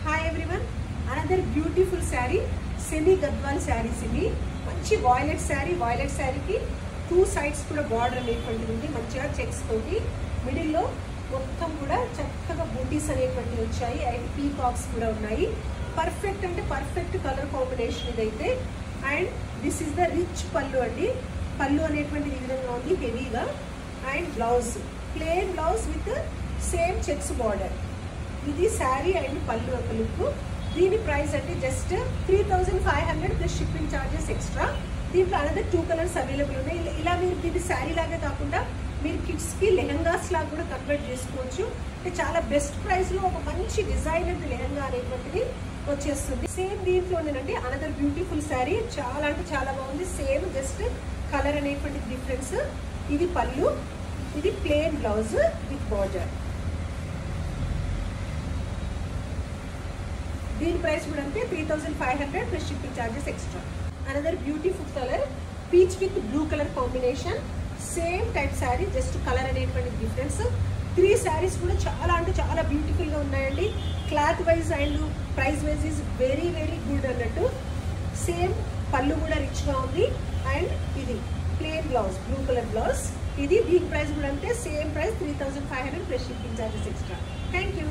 Hi everyone, another beautiful saree, semi gadwal sarees ivi. Manchi violet saree ki two sides kuda border అనేటువంటి ఉంది. మంచిగా checks తోటి middle లో మొత్తం కూడా చక్కగా బూటీస్ అనేటువంటి వచ్చాయి. అండ్ పీకాక్స్ కూడా ఉన్నాయి. పర్ఫెక్ట్ అంటే పర్ఫెక్ట్ కలర్ కాంబినేషన్ ఇదైతే. And this is the rich పల్లు అండి. పల్లు అనేటువంటి ఈ విధంగా ఉంది హెవీగా. And blouse plain blouse with same checks border. ఇది శారీ అండ్ పల్లు ఒక లుక్. దీని ప్రైస్ అంటే just 3500 plus shipping charges extra. దీంట్లో అనదర్ 2 కలర్స్ అవైలబుల్ ఉన్నాయి. ఇలా మీరు దీన్ని శారీ లాగే కాకుండా మీరు కిడ్స్కి లెహంగాస్ లాగా కూడా కన్వర్ట్ చేసుకోవచ్చు. అంటే చాలా బెస్ట్ ప్రైస్లో ఒక మంచి డిజైనర్ లెహంగా అనేటువంటిది వచ్చేస్తుంది. సేమ్ దీంట్లోనేనండి అనదర్ బ్యూటిఫుల్ శారీ. చాలా అంటే చాలా బాగుంది. సేమ్ జస్ట్ కలర్ అనేటువంటి డిఫరెన్స్. ఇది పల్లు, ఇది ప్లెయిన్ బ్లౌజ్ విత్ బార్డర్. దీని ప్రైస్ కూడా అంటే 3500 plus shipping charges extra. Another beautiful colour peach with blue colour combination. Same type sari, just colour అనేటువంటి డిఫరెన్స్. 3 శారీస్ కూడా చాలా అంటే చాలా బ్యూటిఫుల్గా ఉన్నాయండి. Cloth wise and price wise is very very good అన్నట్టు. సేమ్ పళ్ళు కూడా రిచ్గా ఉంది. అండ్ ఇది plain blouse, blue colour blouse. ఇది దీని ప్రైస్ కూడా అంటే same price 3500 plus shipping charges extra. Thank you.